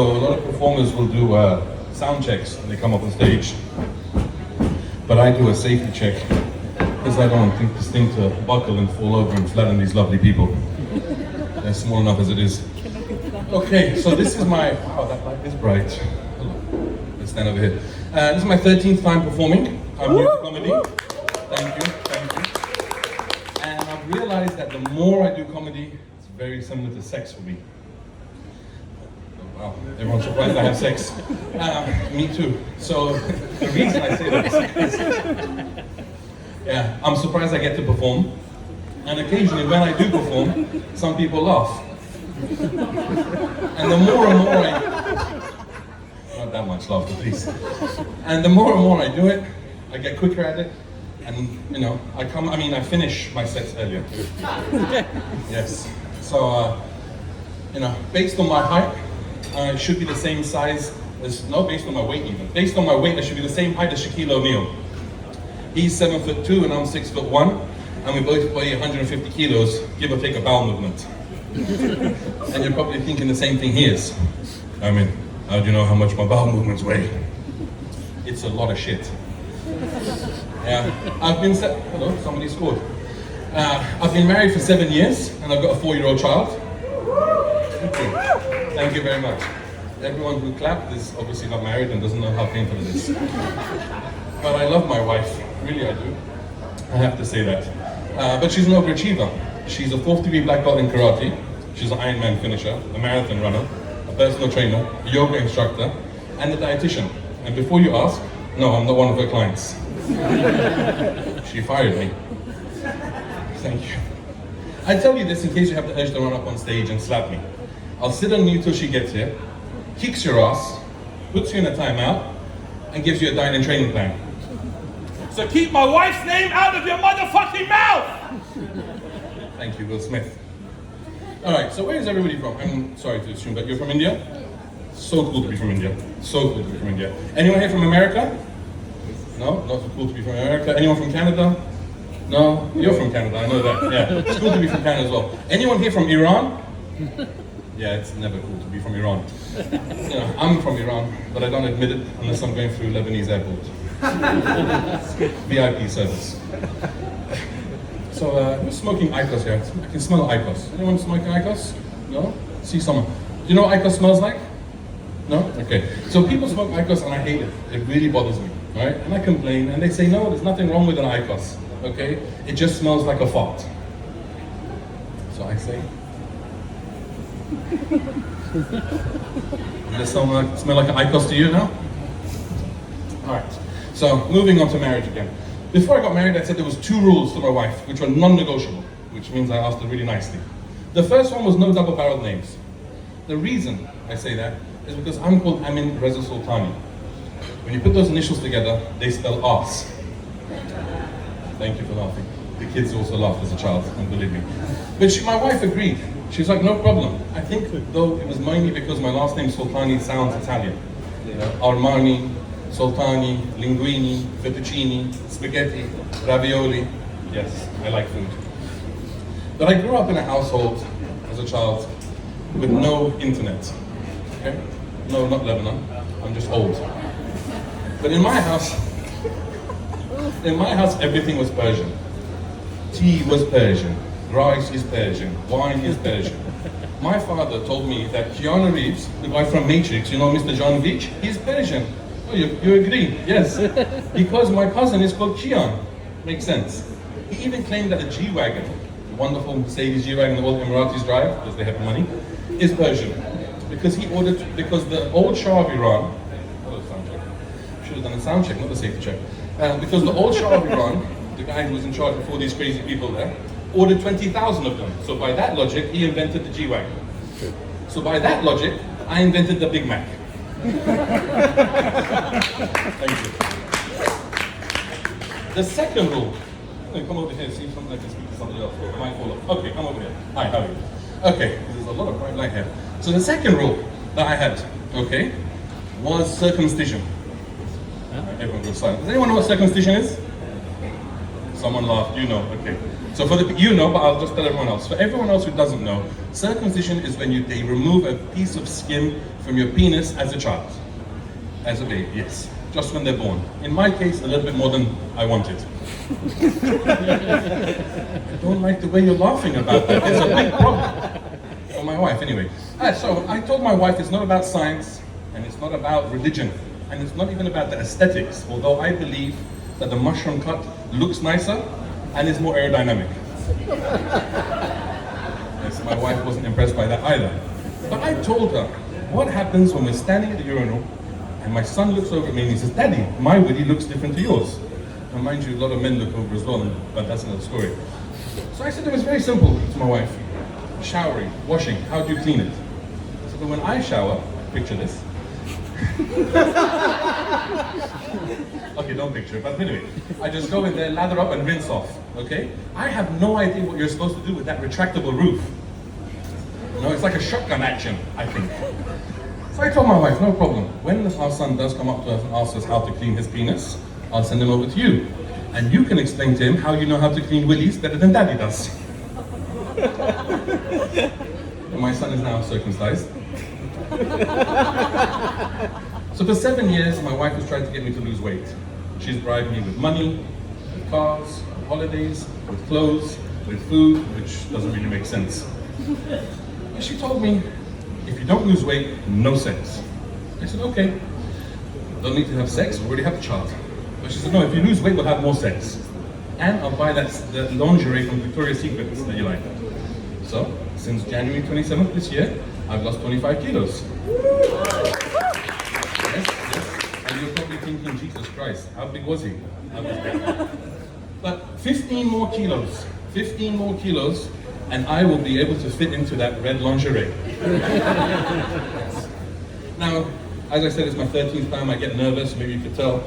So a lot of performers will do sound checks when they come up on stage, but I do a safety check because I don't want this thing to buckle and fall over and flatten these lovely people. They're small enough as it is. Okay, so this is my, wow, that light is bright. Hello. Let's stand over here. This is my 13th time performing. I'm new to comedy. Thank you. And I've realized that the more I do comedy, it's very similar to sex for me. Wow, everyone's surprised I have sex. Me too. So the reason I say that is, yeah, I'm surprised I get to perform. And occasionally when I do perform, some people laugh. And the more and more not that much laughter, please. And the more and more I do it, I get quicker at it. And you know, I finish my sets earlier. Yes. So, you know, based on my height, I should be the same size as, no, based on my weight even. Based on my weight, I should be the same height as Shaquille O'Neal. He's 7'2" and I'm 6'1", and we both weigh 150 kilos, give or take a bowel movement. And you're probably thinking the same thing he is. I mean, how do you know how much my bowel movements weigh? It's a lot of shit. Yeah, hello, somebody scored. I've been married for 7 years, and I've got a 4-year-old child. Thank you. Thank you very much. Everyone who clapped is obviously not married and doesn't know how painful it is. But I love my wife, really I do. I have to say that. But she's an overachiever. She's a 4th degree black belt in karate. She's an Ironman finisher, a marathon runner, a personal trainer, a yoga instructor, and a dietitian. And before you ask, no, I'm not one of her clients. She fired me. Thank you. I tell you this in case you have the urge to run up on stage and slap me. I'll sit on you till she gets here, kicks your ass, puts you in a timeout, and gives you a diet and training plan. So keep my wife's name out of your motherfucking mouth! Thank you, Will Smith. Alright, so where is everybody from? I'm sorry to assume that you're from India. So cool to be from India. So cool to be from India. Anyone here from America? No? Not so cool to be from America. Anyone from Canada? No? You're from Canada, I know that. Yeah, it's cool to be from Canada as well. Anyone here from Iran? Yeah, it's never cool to be from Iran. You know, I'm from Iran, but I don't admit it unless I'm going through Lebanese airport. VIP service. So, who's smoking IQOS here? I can smell IQOS. Anyone smoking IQOS? No? See someone. Do you know what IQOS smells like? No? Okay. So people smoke IQOS and I hate it. It really bothers me, right? And I complain and they say, no, there's nothing wrong with an IQOS, okay? It just smells like a fart. So I say, does someone smell like an IQOS to you now? Alright, so moving on to marriage again. Before I got married, I said there was 2 rules to my wife, which were non-negotiable, which means I asked her really nicely. The first one was no double-barreled names. The reason I say that is because I'm called Amin Reza Sultani. When you put those initials together, they spell arse. Thank you for laughing. The kids also laughed as a child, don't believe me. But my wife agreed. She's like, no problem. I think, though, it was mainly because my last name Sultani sounds Italian. You know, Armani, Sultani, linguini, fettuccine, spaghetti, ravioli. Yes, I like food. But I grew up in a household as a child with no internet. Okay? No, not Lebanon. I'm just old. But in my house, everything was Persian. Tea was Persian. Rice is Persian. Wine is Persian. My father told me that Keanu Reeves, the guy from Matrix, you know Mr. John Veach, he's Persian. Oh, you agree? Yes. Because my cousin is called Kian. Makes sense. He even claimed that the G-Wagon, the wonderful Mercedes G-Wagon that all the Emiratis drive, because they have money, is Persian. Because the old Shah of Iran, should have done a sound check, not a safety check. Because the old Shah of Iran, the guy who was in charge before these crazy people there, ordered 20,000 of them. So by that logic, he invented the G-Wagon. So by that logic, I invented the Big Mac. Thank you. The second rule. Come over here, see if I can speak to somebody else. Or might fall off. Okay, come over here. Hi, how are you? Okay, there's a lot of bright light here. So the second rule that I had, okay, was circumcision. Everyone goes silent. Does anyone know what circumcision is? Someone laughed, you know, okay. So for the, you know, but I'll just tell everyone else. For everyone else who doesn't know, circumcision is when they remove a piece of skin from your penis as a child. As a baby, yes. Just when they're born. In my case, a little bit more than I wanted. I don't like the way you're laughing about that. It's a big problem. For my wife, anyway. So I told my wife it's not about science, and it's not about religion, and it's not even about the aesthetics, although I believe that the mushroom cut looks nicer and is more aerodynamic. Yes, my wife wasn't impressed by that either. But I told her, what happens when we're standing at the urinal and my son looks over at me and he says, Daddy, my willy looks different to yours. And mind you, a lot of men look over as well, but that's another story. So I said it was very simple to my wife. Showering, washing, how do you clean it? So that when I shower, picture this. Okay, don't picture it, but anyway, I just go in there, lather up and rinse off, okay? I have no idea what you're supposed to do with that retractable roof. You know, it's like a shotgun action, I think. So I told my wife, no problem. When our son does come up to us and asks us how to clean his penis, I'll send him over to you. And you can explain to him how you know how to clean willies better than Daddy does. And my son is now circumcised. So for 7 years, my wife has tried to get me to lose weight. She's bribed me with money, with cars, with holidays, with clothes, with food, which doesn't really make sense. And she told me, if you don't lose weight, no sex. I said, okay. Don't need to have sex, we already have a child. But she said, no, if you lose weight, we'll have more sex. And I'll buy that lingerie from Victoria's Secret that you like. So, since January 27th this year, I've lost 25 kilos. Yes. And you're probably thinking, Jesus Christ, how big was he? I was big. But 15 more kilos, and I will be able to fit into that red lingerie. Yes. Now, as I said, it's my 13th time, I get nervous, maybe you could tell.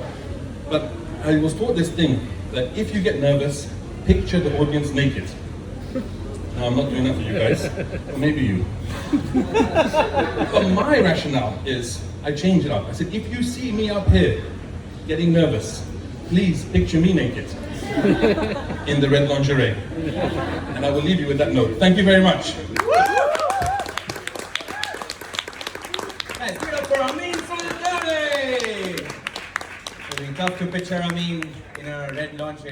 But I was taught this thing, that if you get nervous, picture the audience naked. Now, I'm not doing that for you guys, or maybe you. But my rationale is, I change it up. I said, if you see me up here getting nervous, please picture me naked in the red lingerie. And I will leave you with that note. Thank you very much. Let's give it up for Amin Solidarity! It's tough to picture Amin in a red lingerie.